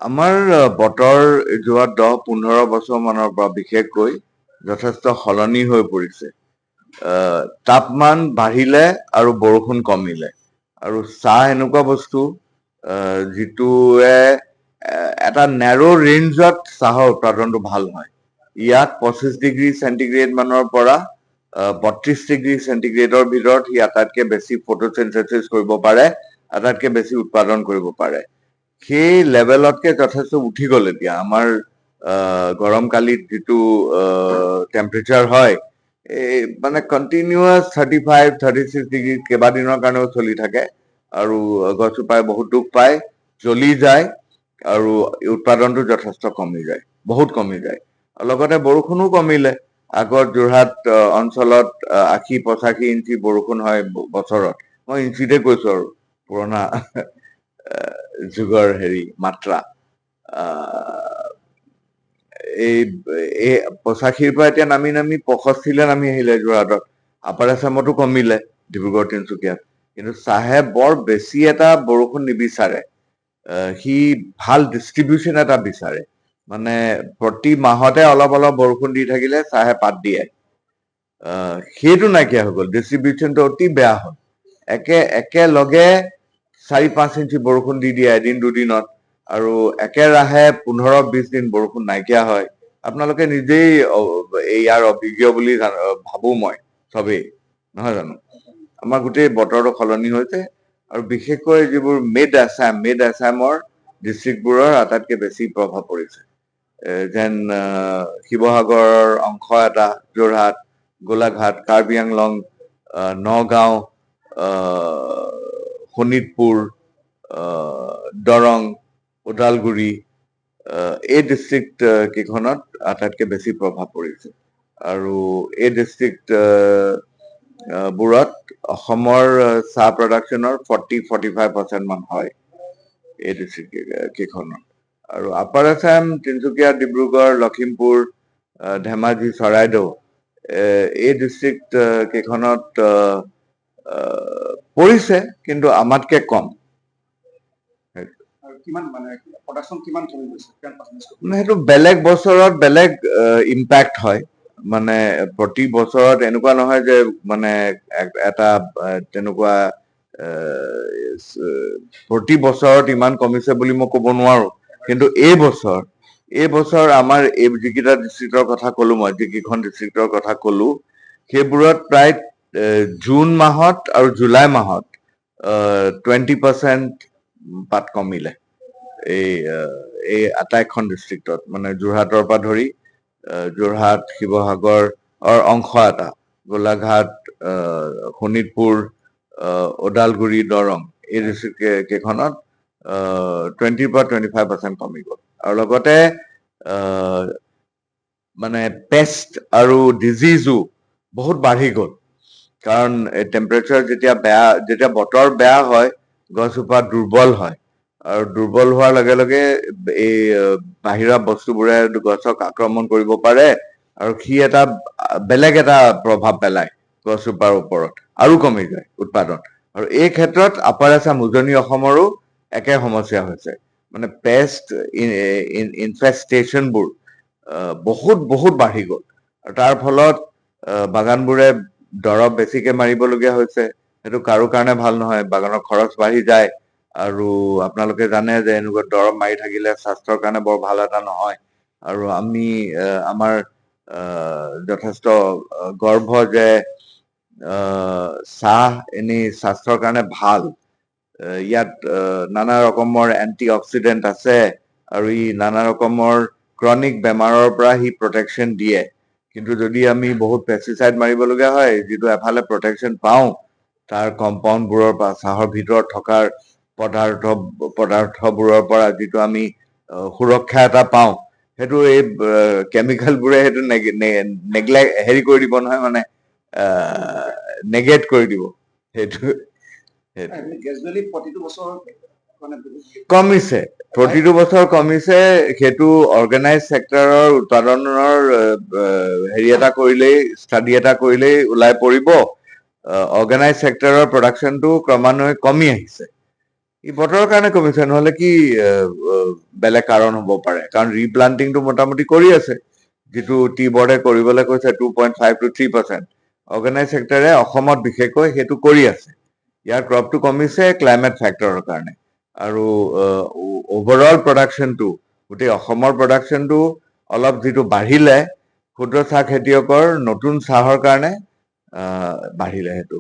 আমাৰ বতৰ যোৱা 10-15 বছৰ মানৰ পৰা বিশেষকৈ যথেষ্ট সলনি হৈ পৰিছে। তাপমান বাঢ়িলে আৰু বৰষুণ কমিলে। আৰু চাহ এনেকুৱা বস্তু যিটোৱে এটা নেৰো ৰেঞ্জত চাহৰ উৎপাদনটো ভাল হয়। ইয়াত 25 ডিগ্ৰী চেণ্টিগ্ৰেড মানৰ পৰা 32 ডিগ্ৰী চেণ্টিগ্ৰেডৰ ভিতৰত সি আটাইতকৈ বেছি ফটোচিনথেচিছ কৰিব পাৰে, আটাইতকৈ বেছি উৎপাদন কৰিব পাৰে। সেই লেভেলতকে যথেষ্ট উঠি গ'ল এতিয়া। আমাৰ গৰম কালিত যিটো টেম্পাৰেচাৰ হয়, এই মানে কণ্টিনিউৱাছ 35-36 ডিগ্ৰী কেইবাদিনৰ কাৰণেও চলি থাকে। আৰু গছজোপাই বহুত দুখ পায়, জ্বলি যায়, আৰু উৎপাদনটো যথেষ্ট কমি যায়, বহুত কমি যায়। লগতে বৰষুণো কমিলে। আগত যোৰহাট অঞ্চলত 80-85 ইঞ্চি বৰষুণ হয় বছৰত। মই ইঞ্চিতে কৈছো আৰু পুৰণা যুগৰ মাত্ৰা। এই 85ৰ পৰা এতিয়া নামি নামি 65লৈ নামি আহিলে যোৰহাটত। আপাৰ আছামতো কমিলে, ডিব্ৰুগড় তিনিচুকীয়াত। কিন্তু চাহে বৰ বেছি এটা বৰষুণ নিবিচাৰে। সি ভাল ডিষ্ট্ৰিবিউচন এটা বিচাৰে। মানে প্ৰতি মাহতে অলপ অলপ বৰষুণ দি থাকিলে চাহে পাত দিয়ে। সেইটো নাইকিয়া হৈ গ'ল, ডিষ্ট্ৰিবিউচনটো অতি বেয়া হ'ল। একেলগে 4-5 ইঞ্চি বৰষুণ দি দিয়ে এদিন দুদিনত, আৰু একেৰাহে 15-20 দিন বৰষুণ নাইকিয়া হয়। আপোনালোকে নিজেই ইয়াৰ অভিজ্ঞ বুলি ভাবো মই, চবেই, নহয় জানো? আমাৰ গোটেই বতৰটো সলনি হৈছে, আৰু বিশেষকৈ যিবোৰ মিড আছামৰ ডিষ্ট্ৰিক্টবোৰৰ আটাইতকৈ বেছি প্ৰভাৱ পৰিছে। যেন শিৱসাগৰৰ অংশ এটা, যোৰহাট, গোলাঘাট, কাৰ্বি আংলং, নগাঁও, শোণিতপুৰ, দৰং, ওদালগুৰি, এই ডিষ্ট্ৰিক্ট কেইখনত আটাইতকৈ বেছি প্ৰভাৱ পৰিছে। আৰু এই ডিষ্ট্ৰিক্ট বোৰত অসমৰ চাহ প্ৰডাকশ্যনৰ 40-45% মান হয় এই ডিষ্ট্ৰিক্ট কেইখনত। আৰু আপাৰ আছাম, তিনিচুকীয়া, ডিব্ৰুগড়, লখিমপুৰ, ধেমাজি, চৰাইদেউ, এই ডিষ্ট্ৰিক্ট কেইখনত পৰিছে, কিন্তু আমাতকে কম। সেইটো বেলেগ বছৰত বেলেগ ইম্পেক্ট হয়। মানে প্ৰতি বছৰত এনেকুৱা নহয় যে মানে এটা তেনেকুৱা প্ৰতি বছৰত ইমান কমিছে বুলি মই ক'ব নোৱাৰো। কিন্তু এই বছৰ আমাৰ এই যিকেইটা ডিষ্ট্ৰিক্টৰ কথা ক'লো, মই যিকেইখন ডিষ্ট্ৰিক্টৰ কথা ক'লো, সেইবোৰত প্ৰায় জুন মাহত আৰু জুলাই মাহত 20% পাত কমিলে। এই আটাইখন ডিষ্ট্ৰিক্টত, মানে যোৰহাটৰ পৰা ধৰি যোৰহাট, শিৱসাগৰ অংশ এটা, গোলাঘাট, শোণিতপুৰ, ওদালগুৰি, দৰং, এই ডিষ্ট্ৰিক্ট কেইখনত 20-25% কমি গ'ল। আৰু লগতে মানে পেষ্ট আৰু ডিজিজো বহুত বাঢ়ি গ'ল। কাৰণ টেম্পাৰেচাৰ যেতিয়া বতৰ বেয়া হয়, গছজোপা দুৰ্বল হয়, আৰু দুৰ্বল হোৱাৰ লগে লগে এই বাহিৰা বস্তুবোৰে গছক আক্ৰমণ কৰিব পাৰে, আৰু সি এটা বেলেগ এটা প্ৰভাৱ পেলায় গছজোপাৰ ওপৰত, আৰু কমি যায় উৎপাদন। আৰু এই ক্ষেত্ৰত আপাৰ আছাম, উজনি অসমৰো একে সমস্যা হৈছে। মানে পেষ্ট ইনফেষ্টেশ্যনবোৰ বহুত বহুত বাঢ়ি গ'ল, আৰু তাৰ ফলত বাগানবোৰে দৰৱ বেছিকে মাৰিবলগীয়া হৈছে। সেইটো কাৰো কাৰণে ভাল নহয়, বাগানৰ খৰচ বাঢ়ি যায়। আৰু আপোনালোকে জানে যে এনেকুৱা দৰৱ মাৰি থাকিলে স্বাস্থ্যৰ কাৰণে বৰ ভাল এটা নহয়। আৰু আমি আমাৰ যথেষ্ট গৰ্ব যে চাহ এনেই স্বাস্থ্যৰ কাৰণে ভাল। ইয়াত নানা ৰকমৰ এণ্টি অক্সিডেণ্ট আছে, আৰু ই নানা ৰকমৰ ক্ৰনিক বেমাৰৰ পৰা সি প্ৰটেকশ্যন দিয়ে। কিন্তু যদি আমি বহুত পেষ্টিচাইড মাৰিবলগীয়া হয়, যিটো এফালে প্ৰটেকশ্যন পাওঁ, তাৰ কম্পাউণ্ডবোৰৰ পৰা, চাহৰ ভিতৰত থকাৰ পদাৰ্থবোৰৰ পৰা যিটো আমি সুৰক্ষা এটা পাওঁ, সেইটো এই কেমিকেলবোৰে সেইটো হেৰি কৰি দিব নহয়, মানে নেগেট কৰি দিব। সেইটো কমিছে, প্ৰতিটো বছৰ কমিছে। সেইটো অৰ্গেনাইজ ছেক্টৰৰ উৎপাদনৰ ষ্টাডি এটা কৰিলেই ওলাই পৰিব। অৰ্গেনাইজ ছেক্টৰৰ প্ৰডাকশ্যনটো ক্ৰমান্বয়ে কমি আহিছে। ই বতৰৰ কাৰণে কমিছে, নহলে কি বেলেগ কাৰণ হ'ব পাৰে, কাৰণ ৰিপ্লান্টিংটো মোটামুটি কৰি আছে, যিটো টি বৰ্ডে কৰিবলৈ কৈছে 2.5 to 3%। অৰ্গেনাইজ ছেক্টৰে অসমত বিশেষকৈ সেইটো কৰি আছে। ইয়াৰ ক্ৰপটো কমিছে ক্লাইমেট ফেক্টৰৰ কাৰণে, আৰু অভাৰঅল প্ৰডাকশ্যনটো, গোটেই অসমৰ প্ৰডাকশ্যনটো অলপ যিটো বাঢ়িলে, ক্ষুদ্ৰ চাহ খেতিয়কৰ নতুন চাহৰ কাৰণে বাঢ়িলে সেইটো।